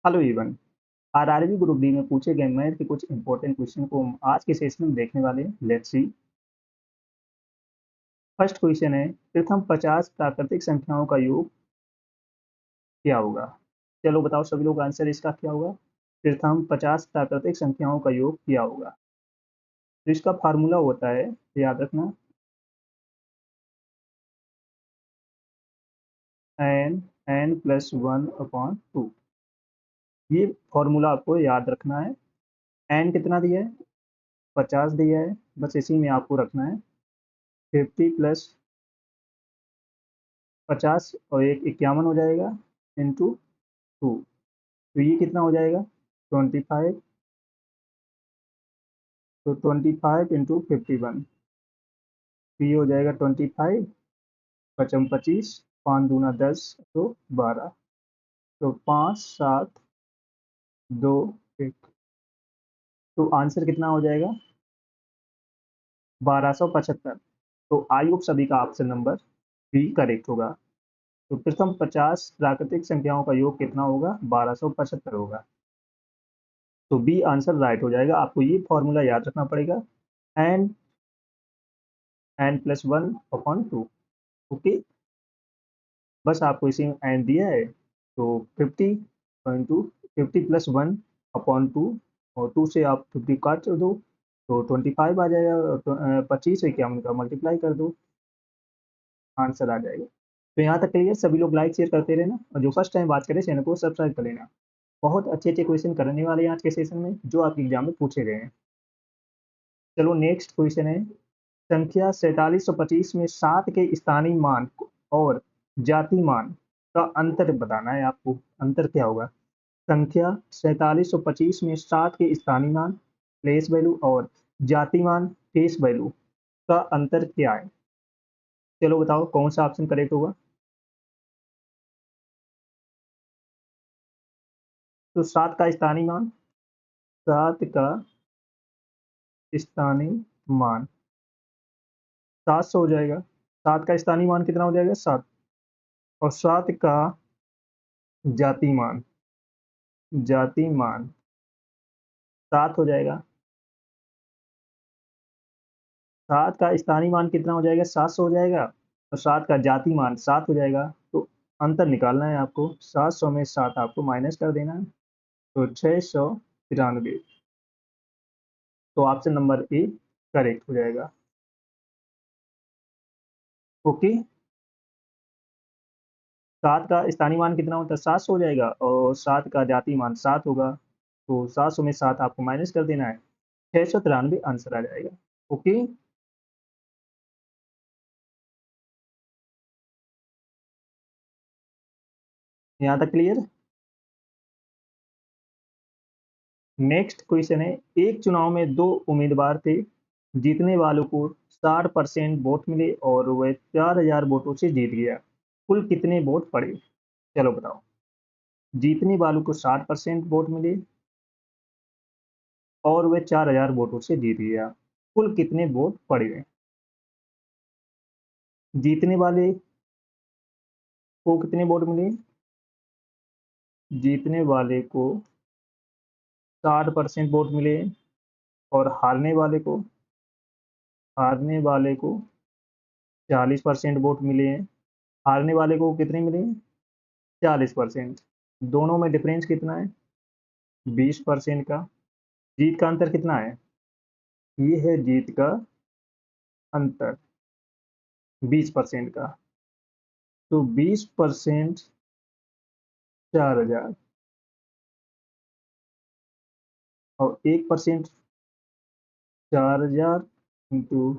Hello everyone. RRB group D में पूछे गए मैथ के कुछ इंपॉर्टेंट क्वेश्चन को हम आज के सेशन में देखने वाले हैं। Let's see. फर्स्ट क्वेश्चन है, प्रथम 50 प्राकृतिक संख्याओं का योग क्या होगा? चलो बताओ सभी लोग, आंसर इसका क्या होगा? प्रथम 50 प्राकृतिक संख्याओं का योग क्या होगा? तो इसका फार्मूला होता है, याद रखना, n प्लस 1/2। ये फॉर्मूला आपको याद रखना है। n कितना दिया है? 50 दिया है, बस इसी में आपको रखना है। 50 प्लस 50 और एक 51 हो जाएगा, इंटू 2। तो ये कितना हो जाएगा? 25। तो 25 इंटू 51, तो ये हो जाएगा 25, पचम 25, 5 दूना 10, तो 12। तो 5 7 2 1। तो आंसर कितना हो जाएगा? 1275। तो आई होप सभी का ऑप्शन नंबर बी करेक्ट होगा। तो प्रथम 50 प्राकृतिक संख्याओं का योग कितना होगा? 1275 होगा। तो बी आंसर राइट हो जाएगा। आपको ये फॉर्मूला याद रखना पड़ेगा, एन प्लस 1/2। ओके, बस आपको इसी में एन दिया है। तो 50 इंटू 50 प्लस 1/2, और 2 से आप 50 काट दो तो 25 आ जाएगा। 25 से क्या उनका मल्टीप्लाई कर दो, आंसर आ जाएगा। तो यहाँ तक क्लियर? सभी लोग लाइक शेयर करते रहना, और जो फर्स्ट टाइम बात करें चैनल को सब्सक्राइब कर लेना। बहुत अच्छे अच्छे क्वेश्चन करने वाले हैं आज के सेशन में, जो आपके एग्जाम में पूछे गए हैं। चलो नेक्स्ट क्वेश्चन है, संख्या 4725 में 7 के स्थानीय मान और जाति मान का अंतर बताना है आपको। अंतर क्या होगा? संख्या 4725 में 7 के स्थानीय मान प्लेस वैल्यू और जाति मान फेस वैल्यू का अंतर क्या है? चलो बताओ कौन सा ऑप्शन करेक्ट होगा? तो 7 का स्थानीय मान, 7 का स्थानीय मान 700 हो जाएगा। 7 का स्थानीय मान कितना हो जाएगा? 7। और 7 का जाति मान, 7 हो जाएगा। 7 का स्थानीय मान कितना हो जाएगा? 700 हो जाएगा। और 7 का जाति मान 7 हो जाएगा। तो अंतर निकालना है आपको। 700 में 7 आपको माइनस कर देना है, तो 693। तो ऑप्शन नंबर ए करेक्ट हो जाएगा। ओके, 7 का स्थानीय मान कितना होता है? 700 हो जाएगा, और 7 का जाति मान 7 होगा। तो 700 में 7 आपको माइनस कर देना है, 693 आंसर आ जाएगा। ओके, यहाँ तक क्लियर? नेक्स्ट क्वेश्चन है, एक चुनाव में 2 उम्मीदवार थे, जीतने वालों को 60% वोट मिले और वह 4000 वोटों से जीत गया। कुल कितने वोट पड़े? चलो बताओ। जीतने वालों को 60% वोट मिले और वह 4000 वोटों से जीत गया। कुल कितने वोट पड़े? जीतने वाले को कितने वोट मिले? जीतने वाले को 60% वोट मिले, और हारने वाले को 40% वोट मिले हैं। हारने वाले को कितने मिले? 40%। दोनों में डिफरेंस कितना है? 20% का। जीत का अंतर कितना है? ये है जीत का अंतर, 20% का। तो 20% 4000, और 1% 4000 इंटू,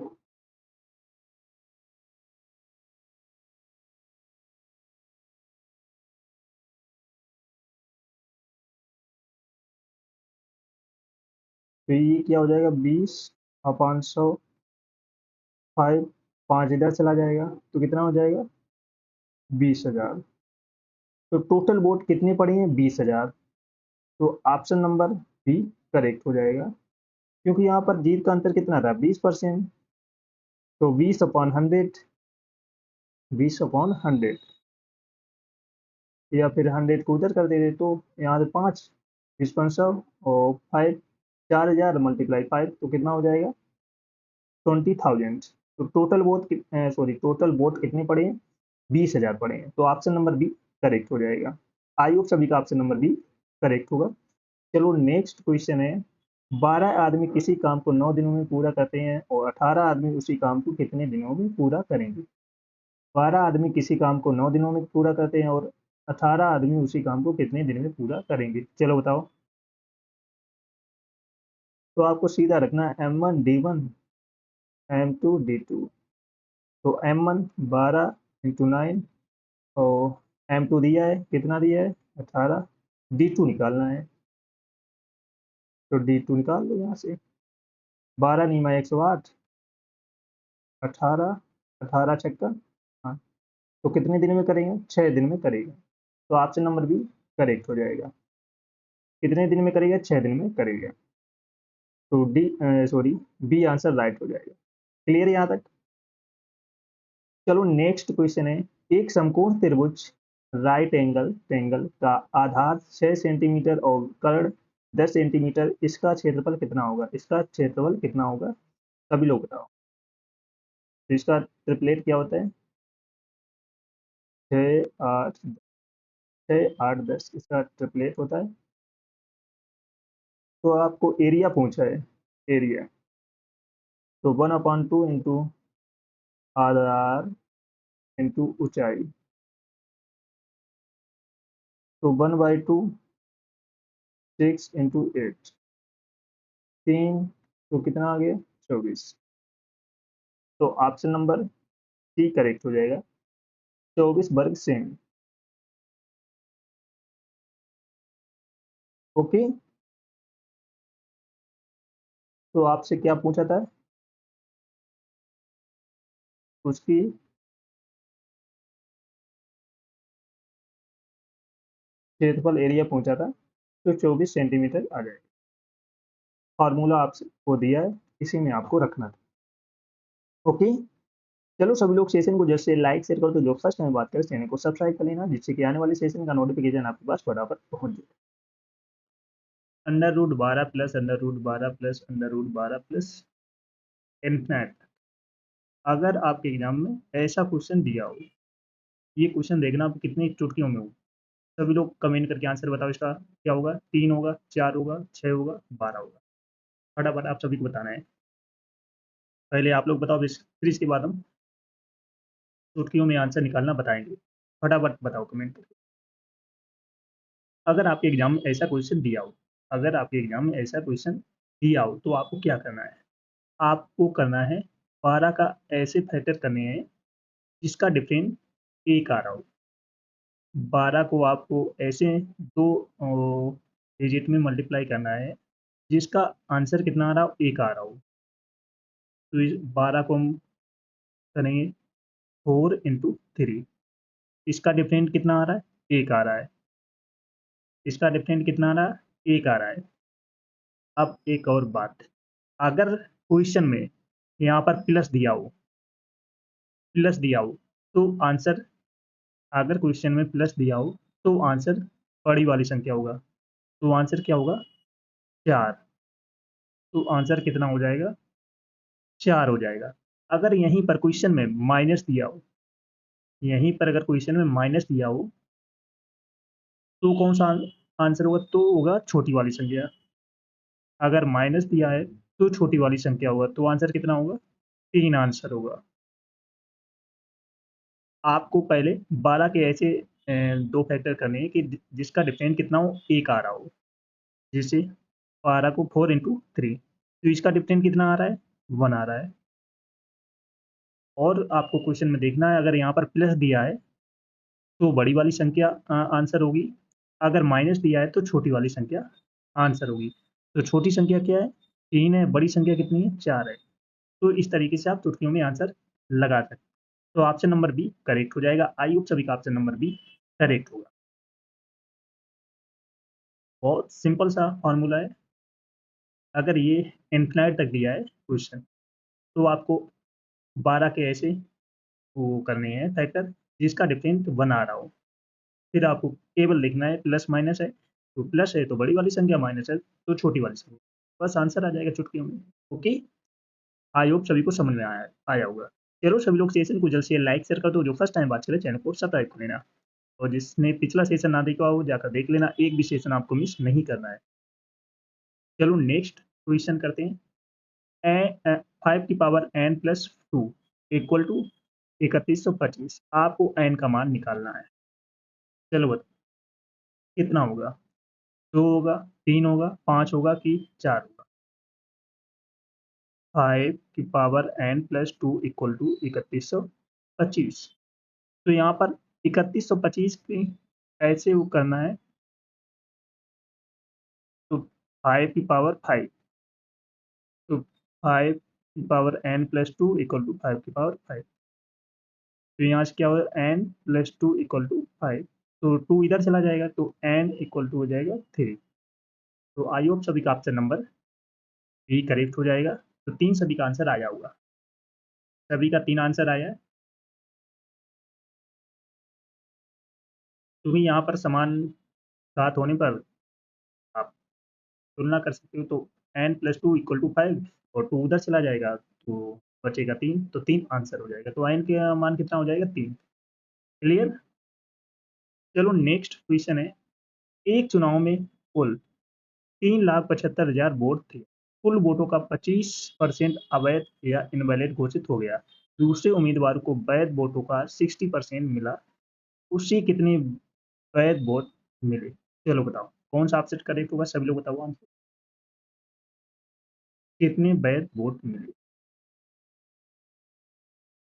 तो ये क्या हो जाएगा? 20/100, 5, 5 इधर चला जाएगा, तो कितना हो जाएगा? 20,000। तो टोटल वोट कितने पड़े हैं? 20,000। तो ऑप्शन नंबर बी करेक्ट हो जाएगा, क्योंकि यहाँ पर जीत का अंतर कितना था? 20%। तो 20/100, 20/100 या फिर 100 को उधर कर देते तो यहाँ से 5 500 और 5 4000 मल्टीप्लाई 5 तो कितना हो जाएगा 20,000। तो टोटल वोट कितने पड़े हैं 20,000 पड़े हैं। तो ऑप्शन नंबर बी करेक्ट हो जाएगा। आई होप सभी का ऑप्शन नंबर बी करेक्ट होगा। चलो नेक्स्ट क्वेश्चन है 12 आदमी किसी काम को 9 दिनों में पूरा करते हैं और 18 आदमी उसी काम को कितने दिनों में पूरा करेंगे। 12 आदमी किसी काम को 9 दिनों में पूरा करते हैं और 18 आदमी उसी काम को कितने दिन में पूरा करेंगे। चलो बताओ। तो आपको सीधा रखना है M1 D1 M2 D2। तो M1 12 इंटू 9 और M2 दिया है कितना दिया है 18। D2 निकालना है तो D2 निकाल लो यहाँ से 12 नीमा 108 18 18 छक्का हाँ। तो कितने दिन में करेंगे 6 दिन में करेंगे। तो ऑप्शन नंबर बी करेक्ट हो जाएगा। कितने दिन में करेगा 6 दिन में करेगा। तो बी आंसर राइट हो जाएगा। क्लियर है यहाँ तक। चलो नेक्स्ट क्वेश्चन है एक समकोण त्रिभुज राइट एंगल ट्रायंगल का आधार 6 सेंटीमीटर और कर्ण 10 सेंटीमीटर इसका क्षेत्रफल कितना होगा। इसका क्षेत्रफल कितना होगा सभी लोग बताओ। तो इसका ट्रिपलेट क्या होता है 6 8 इसका ट्रिपलेट होता है। तो आपको एरिया पूछा है एरिया तो 1/2 इंटू आधार इंटू ऊंचाई। तो 1/2 6 इंटू 8 3 तो कितना आ गया 24। तो ऑप्शन नंबर सी करेक्ट हो जाएगा 24 वर्ग सेमी। ओके। तो आपसे क्या पूछा था उसकी क्षेत्रफल एरिया पूछा था तो 24 सेंटीमीटर आ जाएगा। फार्मूला आपको दिया है इसी में आपको रखना था। ओके। चलो सभी लोग सेशन को जैसे लाइक शेयर करो तो जो फर्स्ट टाइम बात करें चैनल को सब्सक्राइब कर लेना जिससे कि आने वाले सेशन का नोटिफिकेशन आपके पास फटाफट पहुंच जाए। √12 प्लस √12 प्लस √12 प्लस इन्फिनिट। अगर आपके एग्जाम में ऐसा क्वेश्चन दिया हो ये क्वेश्चन देखना आप कितनी चुटकियों में हो। सभी लोग कमेंट करके आंसर बताओ इसका क्या होगा 3 होगा 4 होगा 6 होगा 12 होगा। फटाफट आप सभी को बताना है। पहले आप लोग बताओ फिर इसके बाद हम चुटकियों में आंसर निकालना बताएंगे। फटाफट बताओ कमेंट करके। अगर आपके एग्जाम में ऐसा क्वेश्चन दिया हो अगर आपके एग्जाम में ऐसा क्वेश्चन दिया हो तो आपको क्या करना है। आपको करना है 12 का ऐसे फैक्टर करने हैं जिसका डिफरेंस 1 आ रहा हो। 12 को आपको ऐसे दो डिजिट में मल्टीप्लाई करना है जिसका आंसर कितना आ रहा हो 1 आ रहा हो। तो इस 12 को हम करेंगे 4 इंटू 3। इसका डिफरेंट कितना आ रहा है 1 आ रहा है। इसका डिफरेंट कितना आ रहा है 1 आ रहा है। अब एक और बात अगर क्वेश्चन में यहाँ पर प्लस दिया हो तो आंसर अगर क्वेश्चन में प्लस दिया हो तो आंसर बड़ी वाली संख्या होगा। तो आंसर क्या होगा 4। तो आंसर कितना हो जाएगा 4 हो जाएगा। अगर यहीं पर क्वेश्चन में माइनस दिया हो यहीं पर अगर क्वेश्चन में माइनस दिया हो तो कौन सा आंसर होगा तो होगा छोटी वाली संख्या। अगर माइनस दिया है तो छोटी वाली संख्या होगा तो आंसर कितना होगा 3 आंसर होगा। आपको पहले 12 के ऐसे दो फैक्टर करने हैं कि जिसका डिफरेंस कितना हो 1 आ रहा हो। जैसे 12 को 4 इंटू 3 तो इसका डिफरेंस कितना आ रहा है 1 आ रहा है। और आपको क्वेश्चन में देखना है अगर यहाँ पर प्लस दिया है तो बड़ी वाली संख्या आंसर होगी। अगर माइनस दिया है तो छोटी वाली संख्या आंसर होगी। तो छोटी संख्या क्या है 3 है बड़ी संख्या कितनी है 4 है। तो इस तरीके से आप चुटकियों में आंसर लगा सकते हैं। तो ऑप्शन नंबर बी करेक्ट हो जाएगा। आई होप सभी का ऑप्शन नंबर बी करेक्ट होगा। बहुत सिंपल सा फॉर्मूला है। अगर ये इन्फिनाइट तक दिया है क्वेश्चन तो आपको 12 के ऐसे वो करने हैं फैक्टर जिसका डिफरेंस 1 आ रहा हो। फिर आपको केवल लिखना है प्लस माइनस है तो प्लस है तो बड़ी वाली संख्या, माइनस है तो छोटी वाली संख्या, बस आंसर आ जाएगा चुटकियों में। ओके, आई होप सभी को समझ में आया आया होगा। चलो सभी लोग सेशन को जल्द से लाइक शेयर कर दो, जो फर्स्ट टाइम बात करें चैनल को सब्सक्राइब कर लेना, और जिसने पिछला सेशन ना देखा हो जाकर देख लेना, एक भी सेशन आपको मिस नहीं करना है। चलो नेक्स्ट क्वेश्चन करते हैं। 5 की पावर n+2 इक्वल टू 3125, आपको n का मान निकालना है। चलो बताओ कितना होगा, 2 होगा, 3 होगा, 5 होगा कि 4 होगा। 5 की पावर n+2 इक्वल टू 3125। तो यहाँ पर 3125 की ऐसे वो करना है, तो 5 की पावर 5, तो 5 की पावर n+2 इक्वल टू 5 की पावर 5। तो यहाँ से क्या होगा, n+2 इक्वल टू 5, तो 2 इधर चला जाएगा तो n इक्वल टू हो जाएगा 3। तो आई होप सभी का ऑप्शन नंबर बी करेक्ट हो जाएगा। तो 3 सभी का आंसर आया होगा, सभी का 3 आंसर आया है। तुम्हें यहाँ पर समान साथ होने पर आप तुलना कर सकते हो, तो n+2 इक्वल टू 5 और 2 उधर चला जाएगा तो बचेगा 3, तो 3 आंसर हो जाएगा। तो n का मान कितना हो जाएगा, 3। क्लियर। चलो नेक्स्ट क्वेश्चन है, एक चुनाव में कुल 3,75,000 वोट थे, कुल वोटों का 25% अवैध या इनवैलिड घोषित हो गया, दूसरे उम्मीदवार को वैध वोटों का 60% मिला, उसी कितने वैध वोट मिले। चलो बताओ कौन सा ऑप्शन करेक्ट होगा, सभी लोग बताओ हमको, कितने वैध वोट मिले।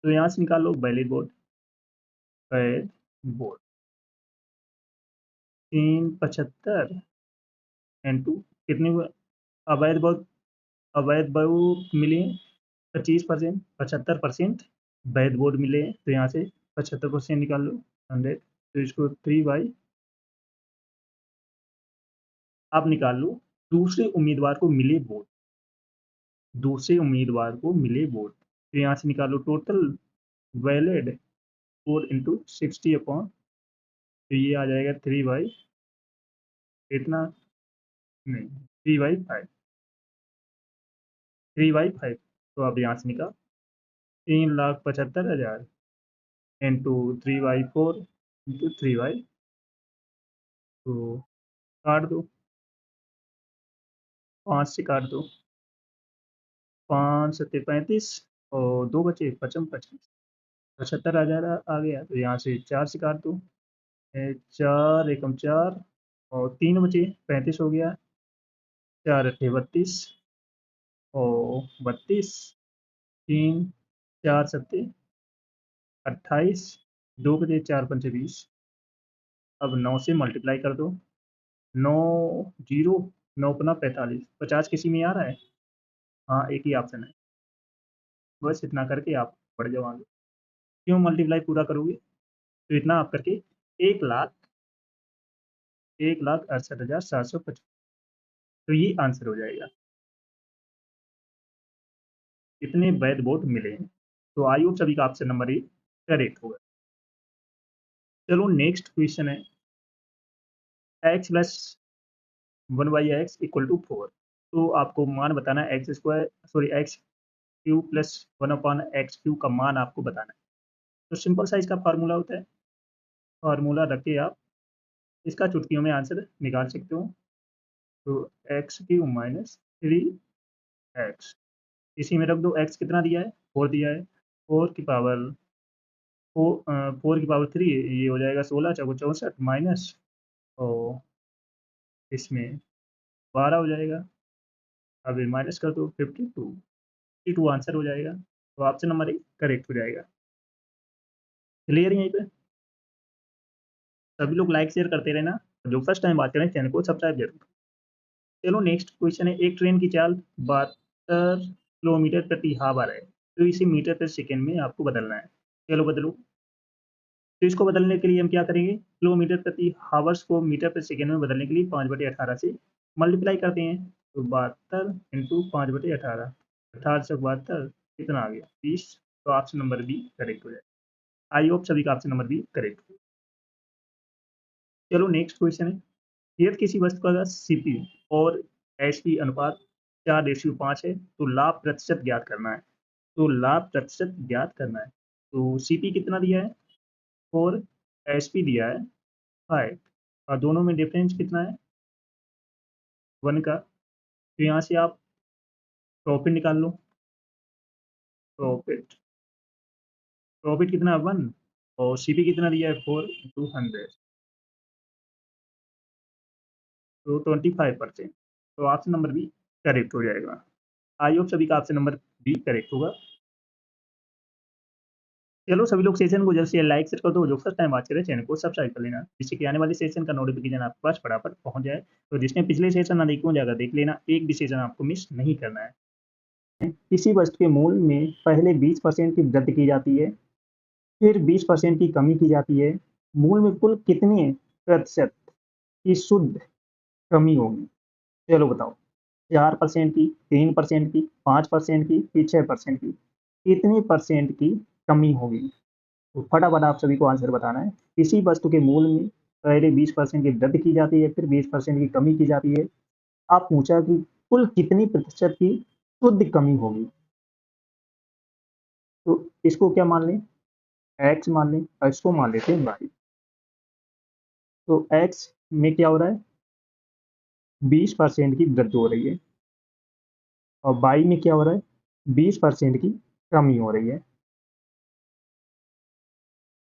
तो यहाँ से निकाल लो वैलिड वोट, वैध वोट 375 इंटू कितने हुए, अवैध वोट, अवैध वोट मिले 25%, 75% वैध वोट मिले हैं, तो यहाँ से 75% निकाल लो 100, तो इसको 3/, आप निकाल लो दूसरे उम्मीदवार को मिले वोट, दूसरे उम्मीदवार को मिले वोट, तो यहाँ से निकालो total valid vote into 60 upon, तो ये आ जाएगा 3/, इतना नहीं, 3/5, 3/5। तो अब यहाँ से निकाल 3,75,000 इंटू 3/4 इंटू 3/, तो काट दो, 5 से काट दो, 5 सत्ते 35 और 2 बचे 55, 75,000 आ गया। तो यहाँ से 4 से काट दो, 4 एकम 4 और 3 बचे 35 हो गया, 4 अट्ठे 32 और 32, 3 4 सत्ते 28, 2 बजे 4 पंचे 20। अब 9 से मल्टीप्लाई कर दो, 9 जीरो 9 × 45, 50 किसी में आ रहा है, हाँ एक ही ऑप्शन है, बस इतना करके आप बढ़ जाओ आगे। क्यों मल्टीप्लाई पूरा करोगे, तो इतना आप करके 1,68,750, तो ये आंसर हो जाएगा, इतने वैध वोट मिले हैं। तो आई होप सभी का ऑप्शन नंबर ए करेक्ट होगा। चलो नेक्स्ट क्वेश्चन है, x+1/x=4, तो आपको मान बताना है, x3+1/x³ का मान आपको बताना है। तो सिंपल सा इसका फार्मूला होता है, फार्मूला रख के आप इसका चुटकियों में आंसर निकाल सकते हो। तो x³ - 3x, इसी में रख दो, x कितना दिया है, 4 दिया है, 4 की पावर 3, ये हो जाएगा 16 × 4 = 64 माइनस, और इसमें 12 हो जाएगा, अब ये माइनस कर दो 52, 52 आंसर हो जाएगा। तो ऑप्शन नंबर ए करेक्ट हो जाएगा। क्लियर यहीं पे, सभी लोग लाइक शेयर करते रहना, जो फर्स्ट टाइम बात करें चैनल को सब्सक्राइब जरूर। चलो नेक्स्ट क्वेश्चन है, एक ट्रेन की चाल 72 किलोमीटर प्रति हावर है, तो इसे मीटर प्रति सेकेंड में आपको बदलना है। चलो बदलो, तो इसको बदलने के लिए हम क्या करेंगे, किलोमीटर प्रति हावर्स को मीटर प्रति सेकेंड में बदलने के लिए 5/18 से मल्टीप्लाई करते हैं, तो 72 इंटू 5/18, 18 से 72 कितना आ गया, 20। तो ऑप्शन नंबर बी करेक्ट हो जाएगा। आई होप सभी का ऑप्शन नंबर बी करेक्ट हो। चलो नेक्स्ट क्वेश्चन है, यदि किसी वस्तु का सीपी और एचपी अनुपात 4:5 है तो लाभ प्रतिशत ज्ञात करना है। तो लाभ प्रतिशत ज्ञात करना है, तो सीपी कितना दिया है 4, एचपी दिया है 5 और दोनों में डिफरेंस कितना है 1 का। तो यहाँ से आप प्रॉफिट निकाल लो। प्रॉफिट प्रॉफिट कितना है 1 और सीपी कितना दिया है 4 इंटू 100 तो 25%। तो ऑप्शन नंबर बी करेक्ट हो जाएगा। आई होप सभी का ऑप्शन नंबर बी करेक्ट होगा। चलो सभी लोग सेशन को जल्द से लाइक शेयर कर दो, जो फर्स्ट टाइम बात करें चैनल को सब्सक्राइब कर लेना, जिससे कि आने वाले सेशन का नोटिफिकेशन आपके पास फटाफट पहुंच जाए। तो जिसने पिछले सेशन ना देखी हो जाकर देख लेना, एक भी सेशन आपको मिस नहीं करना है। किसी वस्तु के मूल्य में पहले 20% की वृद्धि की जाती है, फिर 20% की कमी की जाती है। मूल्य में कुल कितने प्रतिशत की शुद्ध कमी होगी? चलो बताओ, 4% की, 3% की, 5% की, फिर 6% की, कितनी परसेंट की कमी होगी? तो फटाफट आप सभी को आंसर बताना है। किसी वस्तु के मूल्य में पहले 20% की वृद्धि की जाती है, फिर 20% की कमी की जाती है। आप पूछा कि कुल कितनी प्रतिशत की शुद्ध कमी होगी, तो इसको क्या मान लें, एक्स मान लें और इसको मान लेते हैं वाई। तो एक्स में क्या हो रहा है, 20% की वृद्धि हो रही है और वाई में क्या हो रहा है, 20% की कमी हो रही है।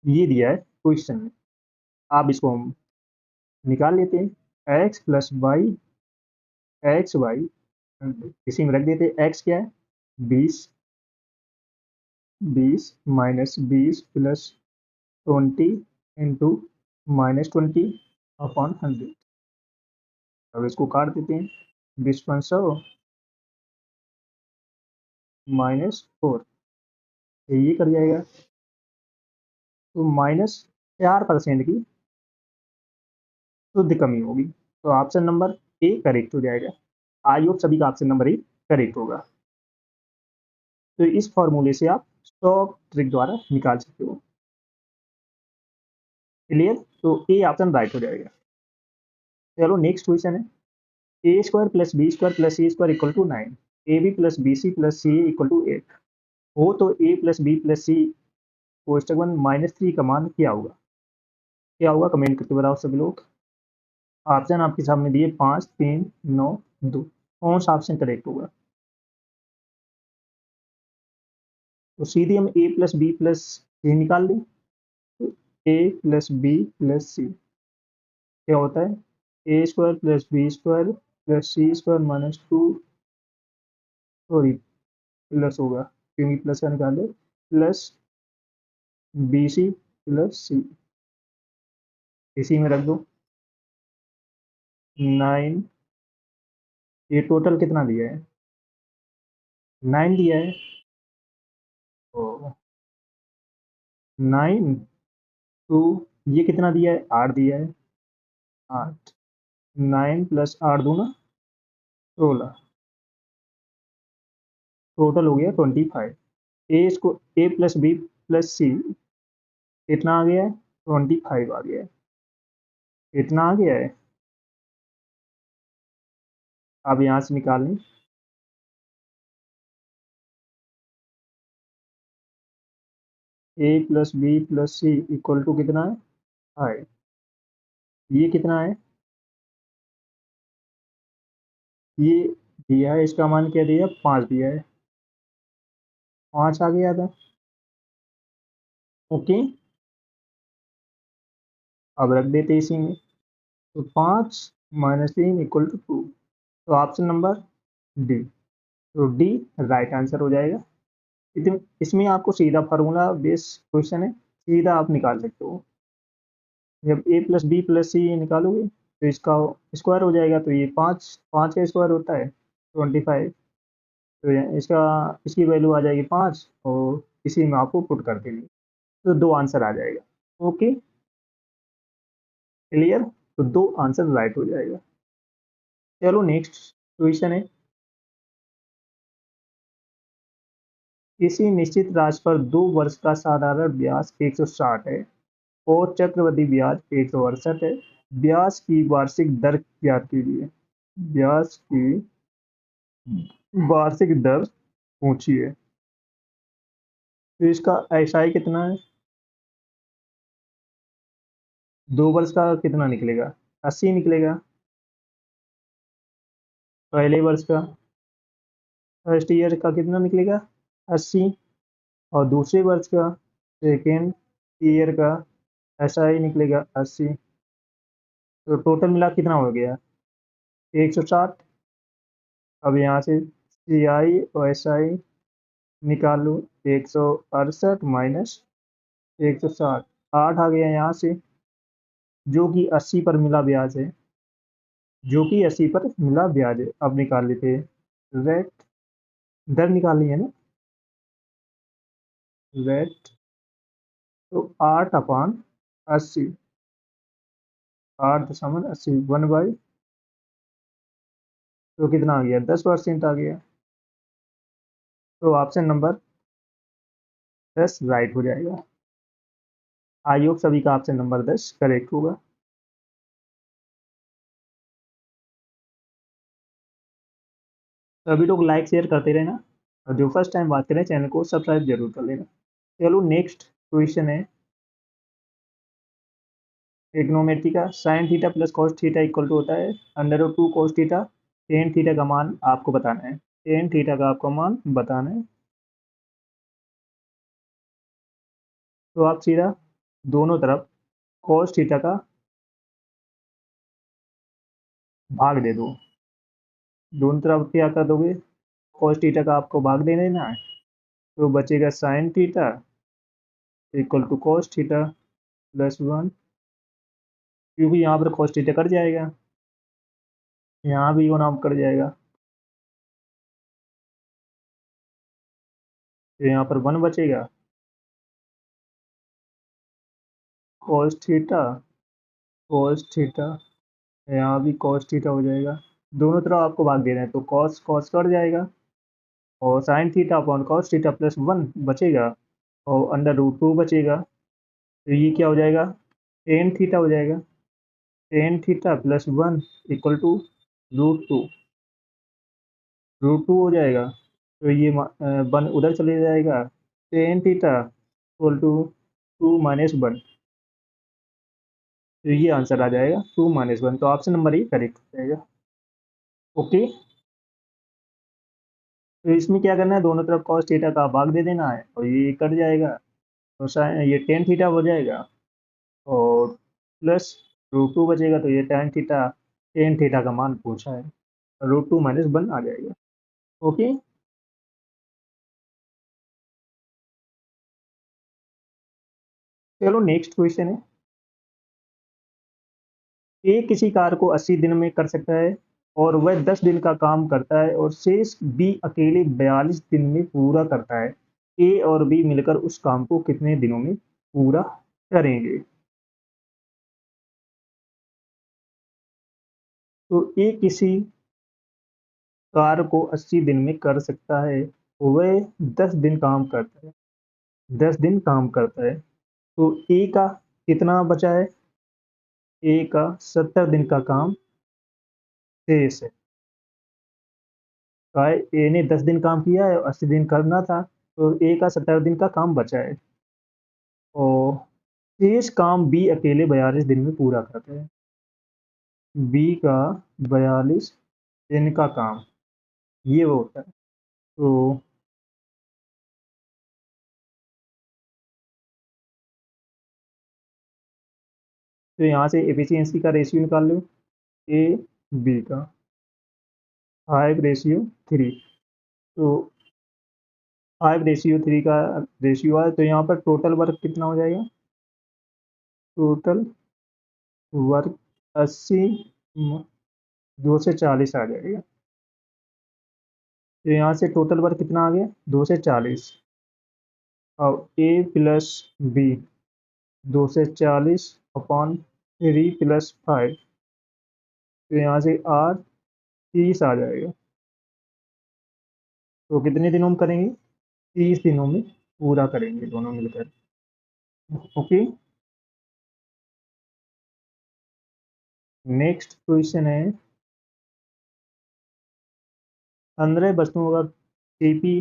ये दिया है क्वेश्चन में, आप इसको हम निकाल लेते हैं। X plus y, x y इसी में रख देते हैं। एक्स क्या है 20, 20 माइनस 20 प्लस 20 इंटू -20 अपॉन 100। अब इसको काट देते हैं, 20×100 -4, ये कर जाएगा। तो -4% की शुद्ध कमी होगी। तो ऑप्शन नंबर ए करेक्ट हो जाएगा। आई होप सभी का ऑप्शन नंबर ए करेक्ट होगा। तो इस फॉर्मूले से आप स्टॉक ट्रिक द्वारा निकाल सकते हो। क्लियर? तो ए ऑप्शन राइट हो जाएगा। चलो नेक्स्ट क्वेश्चन है, a square plus b square plus c square equal to 9, a b plus b c plus c equal to 8 हो तो a plus b plus c कोष्टक वन -3 का मान क्या होगा? क्या होगा कमेंट करके बताओ सभी लोग। ऑप्शन आपके सामने दिए 5, 3, 9, 2, कौन सा ऑप्शन करेक्ट होगा? तो सीधे हम a plus b plus c निकाल दें। तो a plus b plus c क्या होता है, a square plus b square plus c square -2, sorry plus होगा क्योंकि प्लस का निकाले, plus b c plus c इसी में रख दो 9। ये टोटल कितना दिया है, 9 दिया है। तो 9 टू, ये कितना दिया है 8 दिया है, 8, 9 प्लस 8 दूना 16, टोटल हो गया 25। ए इसको ए प्लस बी प्लस सी कितना आ गया है 25 आ गया है, इतना आ गया है। अब यहाँ से निकाल लें, a plus b plus c equal to कितना है 5, ये कितना है, ये दिया है, इसका मान क्या दिया 5 दिया है, 5 आ गया था। ओके, अब रख देते इसी में। तो 5 -3 इक्वल टू 2, तो ऑप्शन नंबर डी। तो डी राइट आंसर हो जाएगा। इसमें आपको सीधा फार्मूला बेस क्वेश्चन है, सीधा आप निकाल सकते हो। जब ए प्लस बी प्लस सी निकालोगे तो इसका स्क्वायर हो जाएगा, तो ये 5 का स्क्वायर होता है 25। तो इसका इसकी वैल्यू आ जाएगी 5 और इसी में आपको पुट कर देंगे, तो 2 आंसर आ जाएगा। Okay clear? तो 2 आंसर राइट हो जाएगा। चलो नेक्स्ट क्वेश्चन है, किसी निश्चित राशि पर 2 वर्ष का साधारण ब्याज 160 है और चक्रवृद्धि ब्याज 168 है, ब्याज की वार्षिक दर ज्ञात कीजिए। ब्याज की वार्षिक दर पूछिए। तो इसका एसआई कितना है? 2 वर्ष का कितना निकलेगा? 80 निकलेगा पहले वर्ष का। फर्स्ट ईयर का कितना निकलेगा? 80। और दूसरे वर्ष का, सेकेंड ईयर का, एसआई निकलेगा 80। तो टोटल मिला कितना हो गया? 160। अब यहाँ से सीआई और एसआई निकाल लो। 168 माइनस 160, 8 आ गया यहाँ से, जो कि 80 पर मिला ब्याज है। जो कि 80 पर मिला ब्याज है। अब निकाल लेते हैं रेट। दर निकालनी है ना। रेट तो 8/80, 8.80, 1/, तो कितना आ गया? 10% आ गया। तो ऑप्शन नंबर 10 राइट हो जाएगा। आई होप सभी का ऑप्शन नंबर 10 करेक्ट होगा। सभी लोग लाइक शेयर करते रहना, और जो फर्स्ट टाइम बात करें चैनल को सब्सक्राइब जरूर कर लेना। चलो नेक्स्ट क्वेश्चन है ट्रिग्नोमेट्री का। Sine theta plus cos theta equal to होता है √2 cos थीटा। टेन थीटा का मान आपको बताना है। टेन थीटा का आपको मान बताना है। तो आप सीधा दोनों तरफ cos थीटा का भाग दे दो। दोनों तरफ क्या कर दोगे? cos थीटा का आपको भाग दे देना है। तो बचेगा sine theta equal to cos theta +1। क्योंकि यहाँ पर cos थीटा कट जाएगा, यहाँ भी वो नाम कट जाएगा, तो यहाँ पर 1 बचेगा। cos थीटा, cos थीटा, यहाँ भी cos थीटा हो जाएगा। दोनों तरफ आपको भाग दे रहे हैं तो cos cos कट जाएगा, और sine theta upon cos theta +1 बचेगा, और √2 बचेगा। तो ये क्या हो जाएगा? टेन थीटा हो जाएगा। Tan theta +1 equal to √2। √2 हो जाएगा, तो ये 1 उधर चले जाएगा। Tan theta equal to 2 - 1। तो ये आंसर आ जाएगा 2 - 1। तो ऑप्शन नंबर ये करेक्ट हो जाएगा। ओके। तो इसमें क्या करना है? दोनों तरफ cos थीटा का भाग दे देना है, और ये कट जाएगा, तो ये टेन थीटा हो जाएगा, और +√2 बचेगा, तो ये टेन थीटा का मान पूछा है, √2 - 1 आ जाएगा। ओके। चलो नेक्स्ट क्वेश्चन है। ए किसी कार्य को 80 दिन में कर सकता है और वह 10 दिन का काम करता है, और शेष बी अकेले 42 दिन में पूरा करता है। ए और बी मिलकर उस काम को कितने दिनों में पूरा करेंगे? तो ए किसी कार्य को 80 दिन में कर सकता है, वह 10 दिन काम करता है। 10 दिन काम करता है, तो ए का कितना बचा है? ए का 70 दिन का काम शेष है। ए ने 10 दिन काम किया है और 80 दिन करना था, तो ए का 70 दिन का काम बचा है, और शेष काम बी अकेले 42 दिन में पूरा करता है। बी का 42 दिन का काम ये वो होता है। तो यहाँ से एफिशिएंसी का रेशियो निकाल लो। ए बी का 5:3। तो 5:3 का रेशियो है, तो यहाँ पर टोटल वर्क कितना हो जाएगा? टोटल वर्क 80 240 आ जाएगा। तो यहाँ से टोटल वर्क कितना आ गया? 240। और ए प्लस बी 240/3 + 5, तो यहाँ से 8 30 आ जाएगा। तो कितने दिनों में करेंगे? 30 दिनों में पूरा करेंगे दोनों मिलकर। ओके। नेक्स्ट क्वेश्चन है 15 वस्तुओं का सीपी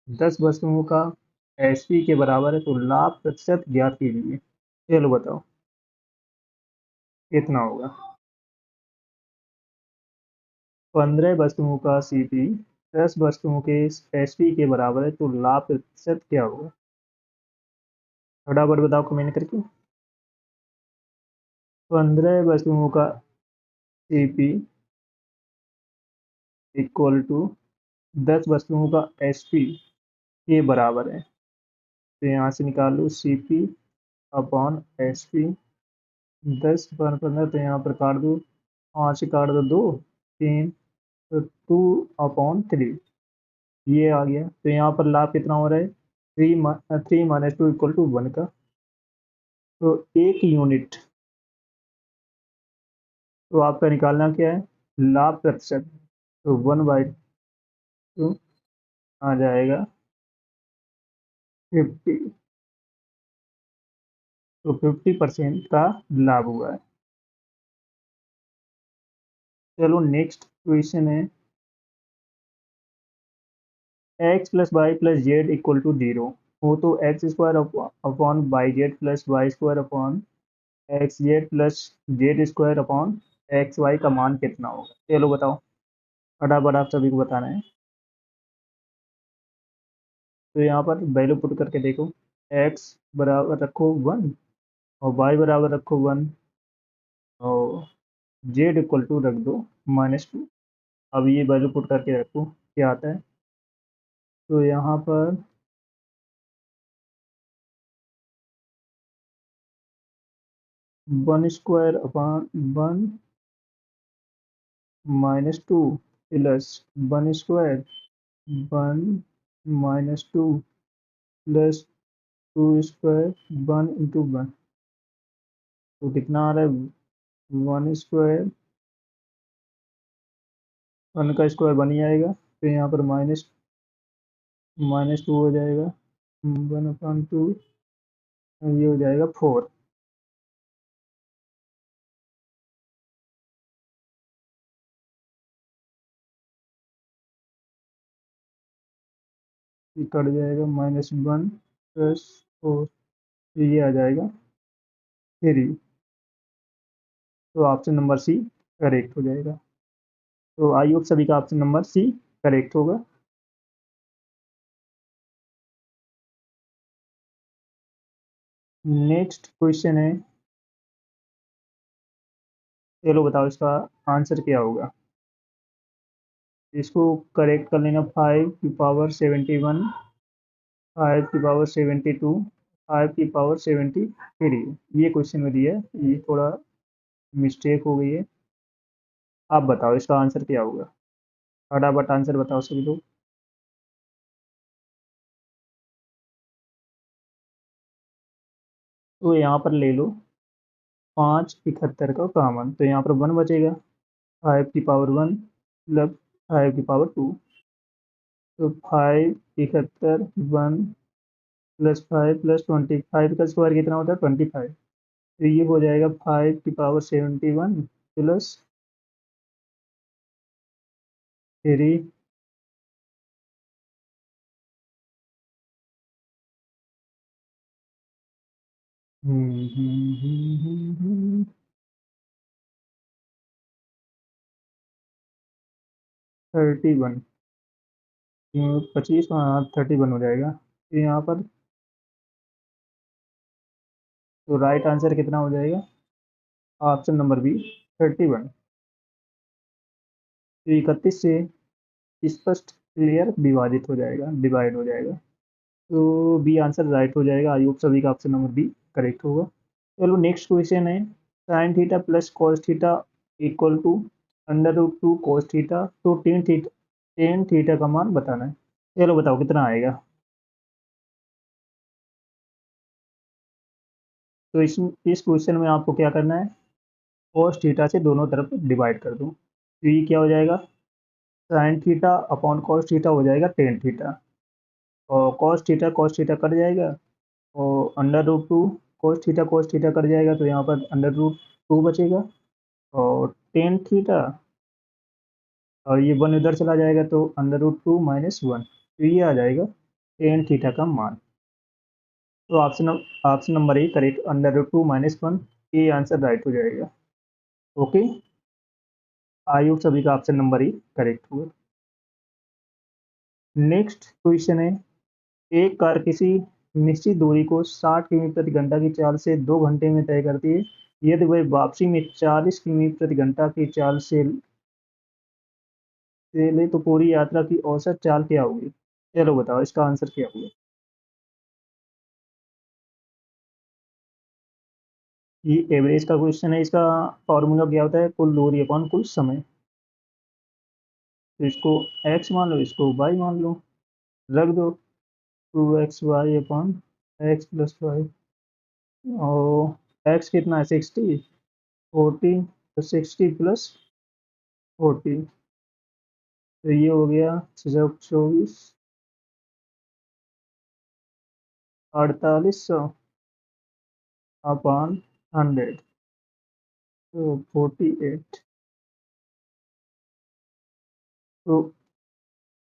10 वस्तुओं का एसपी के बराबर है तो लाभ प्रतिशत ज्ञात कीजिए। चलो बताओ कितना होगा। 15 वस्तुओं का सीपी 10 वस्तुओं के एसपी के बराबर है तो लाभ प्रतिशत क्या होगा। फटाफट बताओ कमेंट करके। 15 वस्तुओं का सीपी इक्वल टू 10 वस्तुओं का एसपी के बराबर है तो यहाँ से निकाल लो सीपी अपॉन एसपी। 10 पर 15 तो यहाँ पर काट दो, 5 से काट दो 2 3 तो 2/3 ये आ गया। तो यहाँ पर लाभ कितना हो रहा है 3 - 2 = 1 का। तो 1 यूनिट तो आपका निकालना क्या है लाभ प्रतिशत। तो 1/2 आ जाएगा 50। तो 50% का लाभ हुआ है। चलो नेक्स्ट क्वेश्चन है x plus y plus z equal to 0 हो तो x square upon y z plus y square upon x z plus z square upon x y का मान कितना होगा। चलो बताओ फटाफट आप सभी को बताना है। तो यहाँ पर वैल्यू पुट करके देखो एक्स बराबर रखो 1 और वाई बराबर रखो 1 और जेड इक्वल टू रख दो -2। अब ये वैल्यू पुट करके रखो क्या आता है। तो यहाँ पर 1 square upon 1 -2 plus 1 square 1 - 2 plus 2 square 1 × 1 तो कितना आ रहा है 1 स्क्वायर 1 का स्क्वायर बन ही आएगा। तो यहाँ पर -2 हो जाएगा 1/2 ये हो जाएगा 4। ये कट जाएगा -1 प्लस 4 ये आ जाएगा 3। तो ऑप्शन नंबर सी करेक्ट हो जाएगा। तो आई होप सभी का ऑप्शन नंबर सी करेक्ट होगा। नेक्स्ट क्वेश्चन है चलो बताओ इसका आंसर क्या होगा। इसको करेक्ट कर लेना 5 की पावर 71 5 की पावर 72 5 की पावर 73 ये क्वेश्चन में दिया है ये थोड़ा मिस्टेक हो गई है। आप बताओ इसका आंसर क्या होगा फटाफट आंसर बताओ सभी लोग। तो यहाँ पर ले लो 5 71 का कॉमन तो यहाँ पर 1 बचेगा 5 की पावर 1 प्लस 5 की पावर 2 तो 5 71 प्लस 5 प्लस 25 का स्क्वायर कितना होता है 25 तो ये हो जाएगा 5 की पावर 71 प्लस 3 31 25 हाँ 31 हो जाएगा। तो यहाँ पर तो राइट आंसर कितना हो जाएगा ऑप्शन नंबर बी 31। तो 31 से स्पष्ट क्लियर विभाजित हो जाएगा डिवाइड हो जाएगा। तो बी आंसर राइट हो जाएगा। आई होप सभी का ऑप्शन नंबर बी करेक्ट होगा। चलो नेक्स्ट क्वेश्चन है sine theta plus cos theta equal to √2 cos theta तो टेन थीटा का मान बताना है। चलो बताओ कितना आएगा। तो इस क्वेश्चन में आपको क्या करना है कॉस थीटा से दोनों तरफ डिवाइड कर दो तो ये क्या हो जाएगा sine theta upon cos theta हो जाएगा टेन थीटा और कॉस थीटा कट जाएगा और √2 कॉस थीटा कट जाएगा तो यहाँ पर √2 बचेगा और टेन थीटा, और ये वन इधर चला जाएगा तो √2 - 1, तो ये आ जाएगा टेन थीटा का मान। तो ऑप्शन नंबर ए करेक्ट, √2 - 1, ये आंसर राइट हो जाएगा। ओके, आई होप सभी का ऑप्शन नंबर ए करेक्ट हुआ। नेक्स्ट क्वेश्चन है, एक कार किसी निश्चित दूरी को 60 किमी प्रति घंटा की चाल से 2 घंटे में तय करती है। यदि वह वापसी में 40 किमी प्रति घंटा की चाल से ले तो पूरी यात्रा की औसत चाल क्या होगी? चलो बताओ इसका आंसर क्या होगा। ये एवरेज का क्वेश्चन है, इसका फॉर्मूला क्या होता है? कुल दूरी अपॉन कुल समय। तो इसको x मान लो, इसको y मान लो, रख दो 2xy अपॉन x+y। और x कितना है? 60, 40, तो 60 + 40, तो ये हो गया 24, 4800 अपॉन 100, तो 48, तो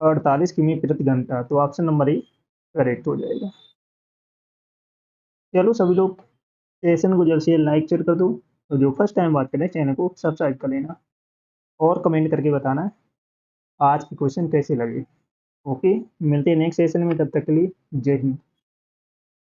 48 किमी प्रति घंटा, तो ऑप्शन नंबर ए करेक्ट हो जाएगा। चलो सभी लोग सेशन को जल्द से जल्द लाइक शेयर कर दो, तो जो फर्स्ट टाइम बात करें चैनल को सब्सक्राइब कर लेना, और कमेंट करके बताना आज के क्वेश्चन कैसे लगे। ओके, मिलते हैं नेक्स्ट सेशन में, तब तक के लिए जय हिंद।